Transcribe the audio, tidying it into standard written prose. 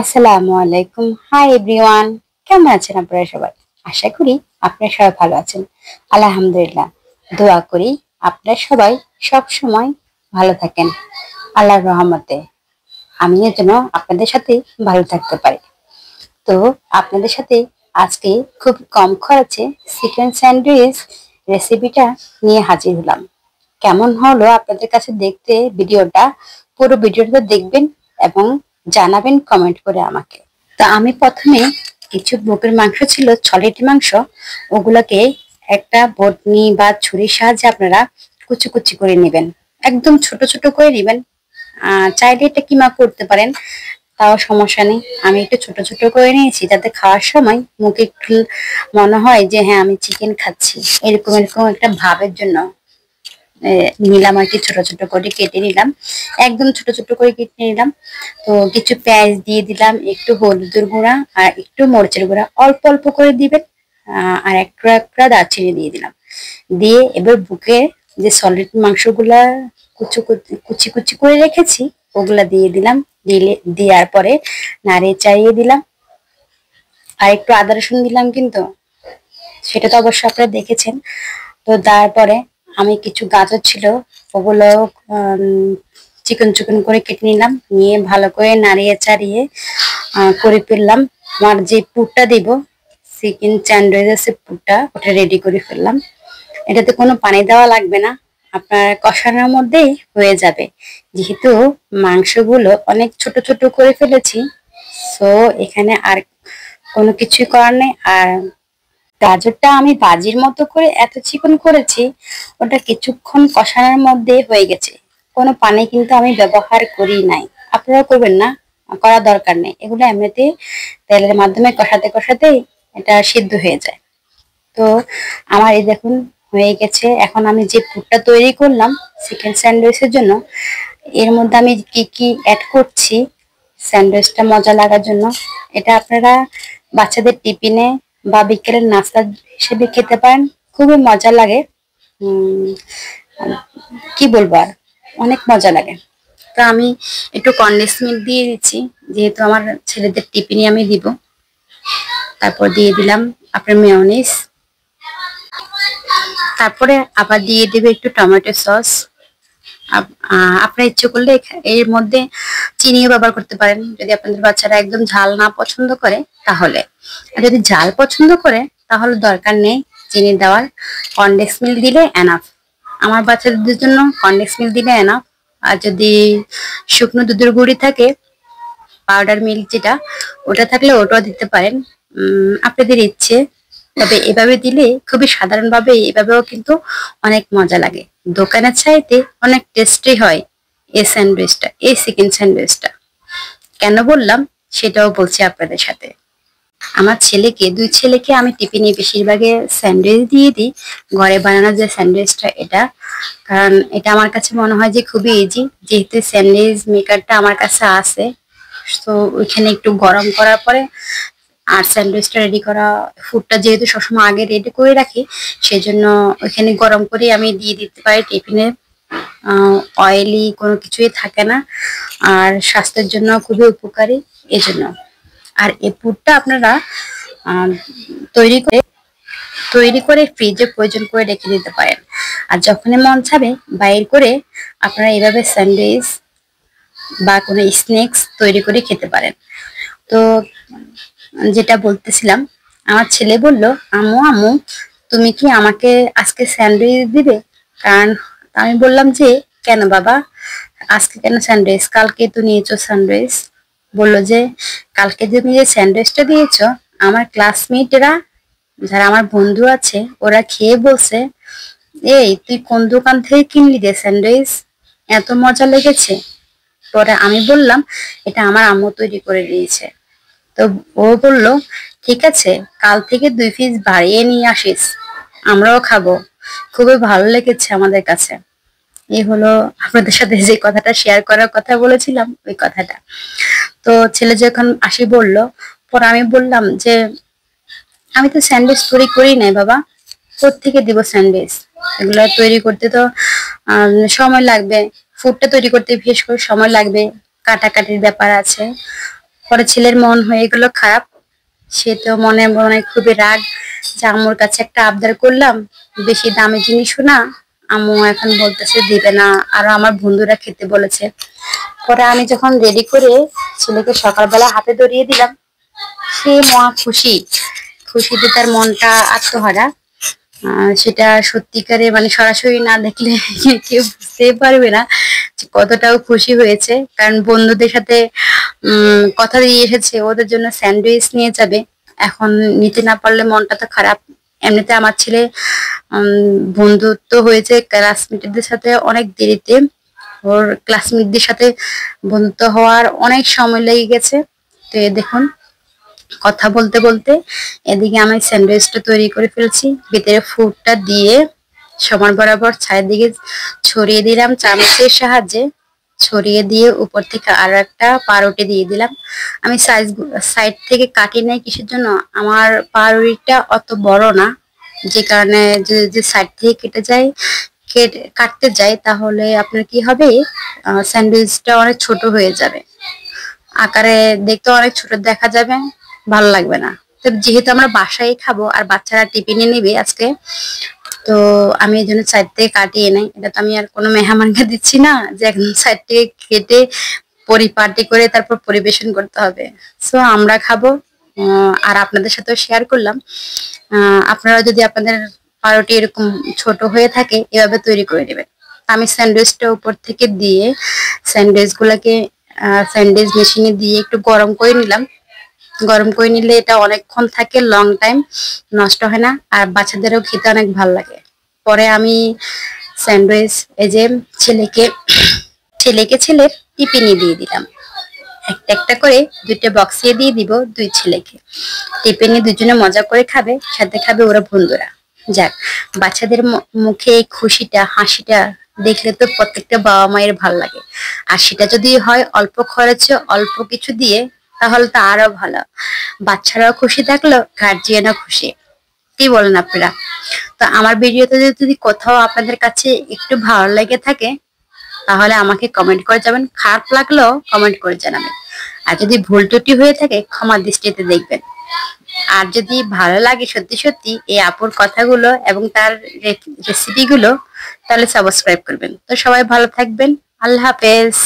আসসালামু আলাইকুম। Hi everyone, কেমন আছেন আপনারা সবাই? আশা করি আপনারা সবাই ভালো আছেন। আলহামদুলিল্লাহ, দোয়া করি আপনারা সবাই সব সময় ভালো থাকেন আল্লাহর রহমতে। আমিও যেন আপনাদের সাথে ভালো থাকতে পারি। তো আপনাদের সাথে আজকে খুব কম খরচে চিকেন স্যান্ডউইচ রেসিপিটা নিয়ে হাজির হলাম। কেমন হলো আপনাদের কাছে দেখতে ভিডিওটা? পুরো ভিডিওটা দেখবেন এবং জানাবেন কমেন্ট করে আমাকে। তা আমি প্রথমে কিছু বুকের মাংস ছিল, 6টি মাংস, ওগুলোকে একটা বটনি বা ছুরির সাহায্যে আপনারা কুচি কুচি করে নেবেন। একদম ছোট ছোট করে নেবেন। চাইলে এটা কিমা করতে পারেন, তাও সমস্যা নেই। আমি একটু ছোট ছোট করে নিয়েছি যাতে খাওয়ার সময় মুখে একটু মনে হয় যে হ্যাঁ আমি চিকেন খাচ্ছি, এরকম এরকম একটা ভাবের জন্য নিলাম আর কি। ছোট ছোট করে কেটে নিলাম, একদম ছোট ছোট করে কেটে নিলাম। তো কিছু পেঁয়াজ দিয়ে দিলাম, একটু হলুদের গুঁড়া আর একটু মরিচের গুঁড়া অল্প অল্প করে দিবেন। আর একটা একটা দারচিনি দিয়ে দিলাম। দিয়ে এবার বুকে যে সলিড মাংসগুলা কুচি কুচি কুচি করে রেখেছি ওগুলা দিয়ে দিলাম। দেওয়ার পরে নাড়িয়ে চাড়িয়ে দিলাম। আর একটু আদা রসুন দিলাম, কিন্তু সেটা তো অবশ্যই আপনারা দেখেছেন। তো তারপরে আমি কিছু গাজর ছিল ওগুলো চিকন চিকন করে কেটে নিলাম, নিয়ে ভালো করে নাড়িয়ে চাড়িয়ে করে ফেললাম। আমার যে পুরটা দিব, চিকেন স্যান্ডউইচের পুরটা, ওটা রেডি করে ফেললাম। এটাতে কোনো পানি দেওয়া লাগবে না, আপনার কষানোর মধ্যেই হয়ে যাবে। যেহেতু মাংসগুলো অনেক ছোট ছোট করে ফেলেছি, সো এখানে আর কোনো কিছুই করার নেই। আর গাজরটা আমি বাজির মতো করে এত চিকন করেছি, ওটা কিছুক্ষণ কষানোর মধ্যে হয়ে গেছে। কোনো পানি কিন্তু আমি ব্যবহার করি নাই, আপনারা করবেন না, করা দরকার নেই। এগুলো এমনিতে তেলের মাধ্যমে কষাতে কষাতেই এটা সিদ্ধ হয়ে যায়। তো আমার এই দেখুন হয়ে গেছে। এখন আমি যে পুরটা তৈরি করলাম চিকেন স্যান্ডউইচের জন্য, এর মধ্যে আমি কি কি অ্যাড করছি স্যান্ডউইচটা মজা লাগার জন্য। এটা আপনারা বাচ্চাদের টিফিনে বা বিকেলের নাস্তা হিসেবে খেতে পারেন, খুবই মজা লাগে। উম কি বলবো আর, অনেক মজা লাগে। তো আমি একটু কনডেন্স মিল্ক দিয়ে দিচ্ছি, যেহেতু আমার ছেলেদের টিফিনে আমি দিব। তারপর দিয়ে দিলাম আপনার মেয়োনিজ। তারপরে আবার দিয়ে দেবে একটু টমেটো সস। আপনার ইচ্ছে করলে এর মধ্যে চিনিও ব্যবহার করতে পারেন, যদি আপনাদের বাচ্চারা একদম ঝাল না পছন্দ করে তাহলে। আর যদি ঝাল পছন্দ করে তাহলে দরকার নেই চিনি দেওয়ার, কনডেন্স মিল্ক দিলে এনাফ। আমার বাচ্চাদের জন্য কনডেন্স মিল্ক দিলে এনাফ। আর যদি শুকনো দুধের গুঁড়ি থাকে, পাউডার মিল্ক যেটা, ওটা থাকলে ওটাও দিতে পারেন, আপনাদের ইচ্ছে। তবে এভাবে দিলে খুবই সাধারণভাবে এভাবেও কিন্তু অনেক মজা লাগে। দোকানের চাইতে অনেক টেস্টি হয় এই স্যান্ডউইচটা, এই চিকেন স্যান্ডউইচটা। কেন বললাম সেটাও বলছি আপনাদের সাথে। আমার ছেলেকে, দুই ছেলেকে আমি টিফিনে বেশিরভাগে স্যান্ডউইচ দিয়ে দিই। ঘরে বানানো যে স্যান্ডউইচটা এটা, কারণ এটা আমার কাছে মনে হয় যে খুবই ইজি। যেহেতু স্যান্ডউইচ মেকারটা আমার কাছে আছে, তো ওইখানে একটু গরম করার পরে আর স্যান্ডউইচটা রেডি করা, ফুডটা যেহেতু সবসময় আগে রেডি করে রাখি, সেজন্য ওইখানে গরম করে আমি দিয়ে দিতে পারি টিফিনে। অয়েলি কোনো কিছুই থাকে না, আর স্বাস্থ্যের জন্য খুবই উপকারী এজন্য। আর এই পুরটা আপনারা আহ, তৈরি করে ফ্রিজে প্রয়োজন করে রেখে দিতে পারেন। আর যখনই মন চাবে বাইর করে আপনারা এভাবে স্যান্ডউইচ বা কোনো স্ন্যাক্স তৈরি করে খেতে পারেন। তো যেটা বলতেছিলাম, আমার ছেলে বলল, আম্মু আম্মু তুমি কি আমাকে আজকে স্যান্ডউইচ দিবে? কারণ আমি বললাম যে কেন বাবা, আজকে কেন স্যান্ডউইচ, কালকে তো নিয়েছো স্যান্ডউইচ। বললো যে কালকে তুমি যে স্যান্ডউইচটা দিয়েছো, আমার ক্লাসমেটরা যারা আমার বন্ধু আছে ওরা খেয়ে বলছে, এই তুই কোন দোকান থেকে কিনলি রে স্যান্ডউইচ, এত মজা লেগেছে। পরে আমি বললাম এটা আমার আম্মু তৈরি করে দিয়েছে। তো ও বলল ঠিক আছে, কাল থেকে 2 পিস বাড়িয়ে নিয়ে আসিস, আমরাও খাবো, খুবই ভালো লেগেছে আমাদের কাছে। এই হলো আপনাদের সাথে যে কথাটা শেয়ার করার কথা বলেছিলাম, ওই কথাটা। তো ছেলে যখন আসি বলল, পরে আমি বললাম যে আমি তো স্যান্ডউইচ তৈরি করি নাই বাবা, কোত্থেকে দিব স্যান্ডউইচ, এগুলো তৈরি করতে তো সময় লাগবে, ফুডটা তৈরি করতে বিশেষ করে সময় লাগবে, কাটাকাটির ব্যাপার আছে। পরে ছেলের মন হয়ে গেল খারাপ। সে তো মনে মনে খুবই রাগ যে আম্মুর কাছে একটা আবদার করলাম, বেশি দামি জিনিসও না, আম্মু এখন বলতেছে দিবে না, আর আমার বন্ধুরা খেতে বলেছে। পরে আমি যখন রেডি করে ছেলেকে সকালবেলা হাতে ধরিয়ে দিলাম, সে মহা খুশি, খুশিতে তার মনটা আত্মহারা। সেটা সত্যিকারে মানে সরাসরি না দেখলে কেউ বুঝতে পারবে না যে কতটাও খুশি হয়েছে। কারণ বন্ধুদের সাথে কথা দিয়ে এসেছে ওদের জন্য স্যান্ডউইচ নিয়ে যাবে, এখন নিতে না পারলে মনটা তো খারাপ। এমনিতে আমার ছেলে বন্ধুত্ব হয়েছে ক্লাসমেটদের সাথে অনেক দেরিতে, ওর ক্লাসমেটদের সাথে বন্ধুত্ব হওয়ার অনেক সময় লেগে গেছে। তো দেখুন কথা বলতে বলতে এদিকে আমি স্যান্ডউইচটা তৈরি করে ফেলছি, ভিতরে ফুডটা দিয়ে সমান বরাবর চারিদিকে ছড়িয়ে দিলাম চামচের সাহায্যে, ছড়িয়ে দিয়ে উপর থেকে আরো একটা পাউরুটি দিয়ে দিলাম। আমি সাইড থেকে কাটি নাই কিসের জন্য, আমার পাউরুটিটা অত বড় না, যে কারণে যদি সাইড থেকে কেটে যায় কাটতে যায় তাহলে আপনার কি হবে, স্যান্ডউইচটা অনেক ছোট হয়ে যাবে, আকারে দেখতে অনেক ছোট দেখা যাবে, ভালো লাগবে না। তো যেহেতু আমরা বাসায় খাবো আর বাচ্চারা টিফিনে নেবে আজকে, তো আমি এই জন্য সাইড থেকে কাটিয়ে নাই। এটা তো আমি আর কোনো মেহমানকে দিচ্ছি না যে একদম সাইড থেকে কেটে পরিপাটি করে তারপর পরিবেশন করতে হবে। সো আমরা খাবো আর আপনাদের সাথেও শেয়ার করলাম। আপনারা যদি আপনাদের পাউরুটি এরকম ছোট হয়ে থাকে এভাবে তৈরি করে নেবেন। আমি স্যান্ডউইচটা উপর থেকে দিয়ে স্যান্ডউইচ গুলাকে স্যান্ডউইচ মেশিনে দিয়ে একটু গরম করে নিলাম। গরম করে নিলে এটা অনেকক্ষণ থাকে, লং টাইম নষ্ট হয় না, আর বাচ্চাদেরও খেতে অনেক ভালো লাগে। পরে আমি স্যান্ডউইচ এই যে ছেলের টিফিনে দিয়ে দিলাম, একটা একটা করে দুইটা বক্সে দিয়ে দিব দুই ছেলেকে। টিফিনে দুজনে মজা করে খাবে, সাথে খাবে ওরা বন্ধুরা। যাক, বাচ্চাদের মুখে এই খুশিটা হাসিটা দেখলে তো প্রত্যেকটা বাবা মায়ের ভালো লাগে। আর সেটা যদি হয় অল্প খরচে অল্প কিছু দিয়ে তাহলে তো আরো ভালো, বাচ্চারাও খুশি থাকলো, গার্জিয়ানও খুশি। কি বলেন আপনারা? তো আমার ভিডিওতে যদি কোথাও আপনাদের কাছে একটু ভালো লেগে থাকে তাহলে আমাকে কমেন্ট করে যাবেন, খারাপ লাগলেও কমেন্ট করে জানাবেন। আর যদি ভুল ত্রুটি হয়ে থাকে ক্ষমা দৃষ্টিতে দেখবেন। আর যদি ভালো লাগে সত্যি সত্যি এই আপুর কথাগুলো এবং তার রেসিপিগুলো, তাহলে সাবস্ক্রাইব করবেন। তো সবাই ভালো থাকবেন, আল্লাহ হাফেজ।